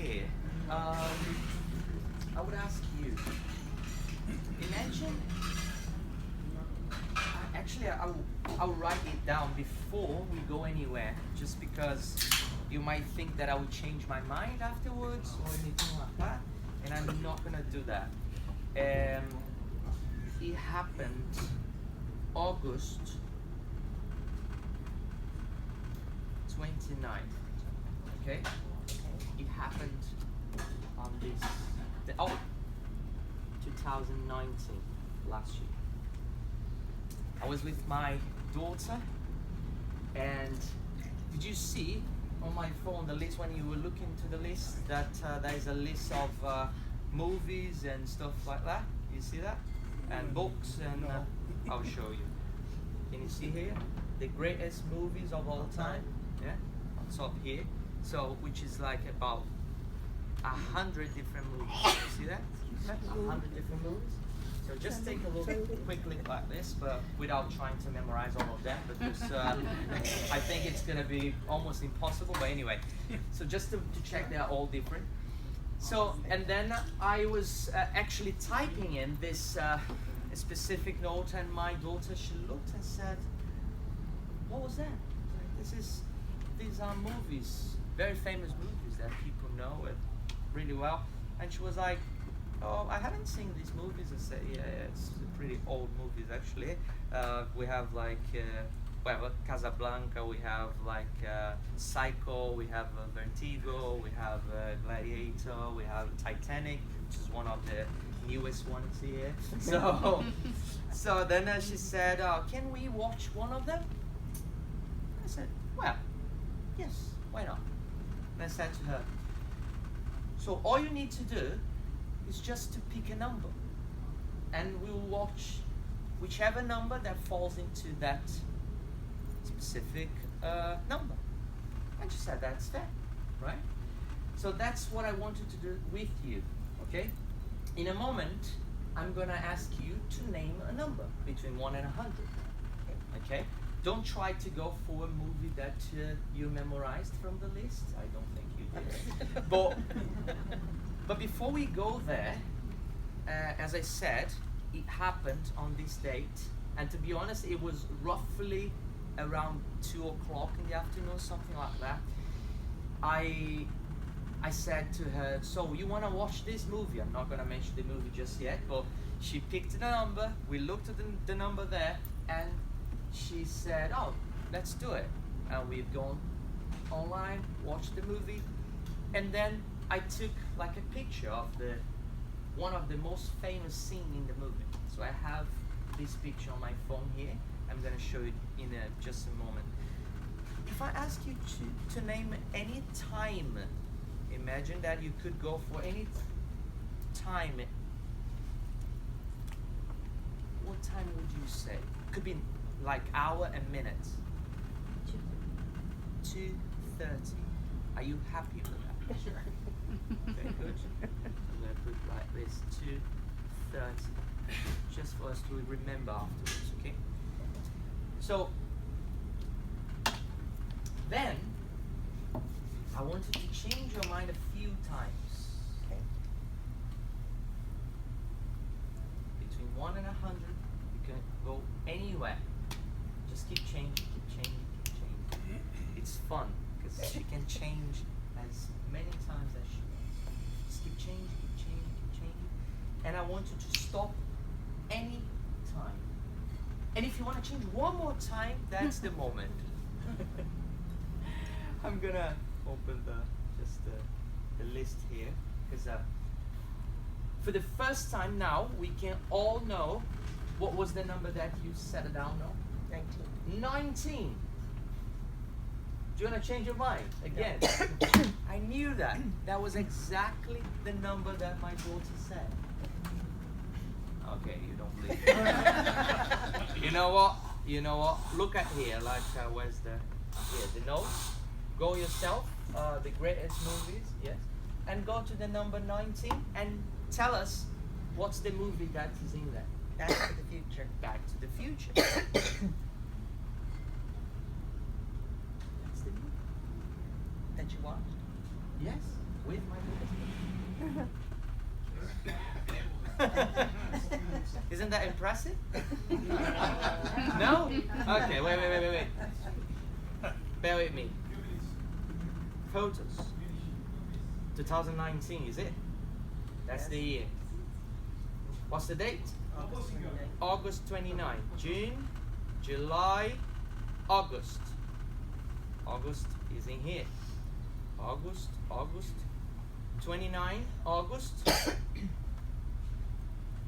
here, I would ask you, imagine, actually I'll write it down before we go anywhere, just because you might think that I will change my mind afterwards or anything like that, and I'm not gonna do that. It happened August 29th, okay? It happened on this, 2019, last year. I was with my daughter, and did you see on my phone the list, when you were looking to the list, that there is a list of movies and stuff like that? You see that? And books, and I'll show you. Can you see here? The greatest movies of all time, yeah? On top here. So, which is like about 100 different movies. You see that? 100 different movies. So just take a look quickly like this, but without trying to memorize all of them, because I think it's gonna be almost impossible. But anyway, so just to check, they are all different. So, and then I was actually typing in this specific note, and my daughter, she looked and said, "What was that?" These are movies, very famous movies that people know it really well. And she was like, "Oh, I haven't seen these movies." I said, "Yeah, it's pretty old movies actually. We have like, we have Casablanca, we have like Psycho, we have Vertigo, we have Gladiator, we have Titanic, which is one of the newest ones here." So then she said, "Can we watch one of them?" I said, "Well, yes, why not?" And I said to her, "So all you need to do is just to pick a number, and we'll watch whichever number that falls into that specific number." And she said, "That's fair, right?" So that's what I wanted to do with you, okay? In a moment, I'm gonna ask you to name a number between 1 and 100, okay? Don't try to go for a movie that you memorized from the list. I don't think you did. But before we go there, as I said, it happened on this date, and to be honest, it was roughly around 2 o'clock in the afternoon, something like that. I said to her, "So you want to watch this movie?" I'm not going to mention the movie just yet, but she picked the number, we looked at the number there, and she said, "Oh, let's do it." And we've gone online, watched the movie, and then I took like a picture of one of the most famous scenes in the movie. So I have this picture on my phone here. I'm gonna show it in just a moment. If I ask you to name any time, imagine that you could go for any time. What time would you say? Could be like hour and minutes. 2:30. Are you happy with that? Sure. Very good. I'm going to put like this, 2:30, just for us to remember afterwards, okay? So, then, I want you to change your mind a few times. Okay. Between 1 and 100, you can go anywhere. Just keep changing, keep changing, keep changing. It's fun, because she can change as many times as she wants. Just keep changing, keep changing, keep changing. And I want you to stop any time. And if you want to change one more time, that's the moment. I'm gonna open the list here, because for the first time now, we can all know what was the number that you set down now? 19. 19. Do you want to change your mind again? I knew that. That was exactly the number that my daughter said. Okay, you don't believe it. You know what? You know what? Look at here. Like, where's the note? Go yourself. The greatest movies, yes. And go to the number 19 and tell us what's the movie that is in there. Back to the Future. Back to the Future. That's the movie. That you watched? Yes, with my daughter. Isn't that impressive? No? Okay, wait. Bear with me. Photos. 2019, is it? That's the year. What's the date? August 29. June, July, August. August is in here. August. 29, August.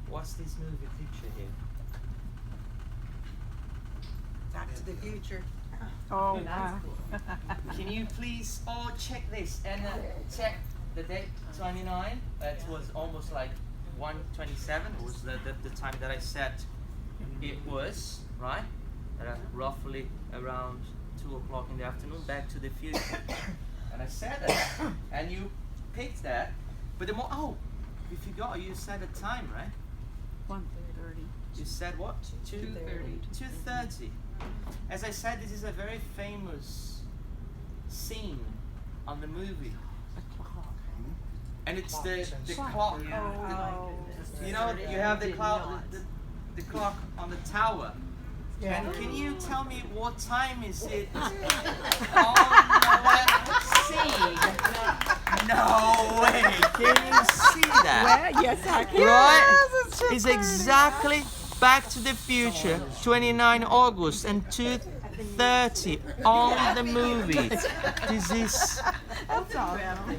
What's this movie picture here? Back to the Future. Oh, wow. Can you please all check this and check the date 29? It was almost like 1:27 was the time that I said it was, right? Roughly around 2 o'clock in the afternoon, Back to the Future. And I said that, and you picked that, but the more, oh, you forgot, you said a time, right? 1:30. You said what? 2:30. 2:30. As I said, this is a very famous scene on the movie. The clock. And it's the Clock. clock. Oh. You know, you have the clock, the clock on the tower. Yeah. And can you tell me what time is it on that scene? No way! Can you see that? Well, yes, I can. Right? Yes, It's exactly Back to the Future, 29 August and 2:30 on the movie. This is. That's awesome.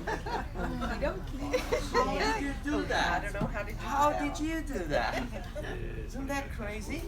How did you do I that? don't know how to do How that. did you do that? Isn't that crazy?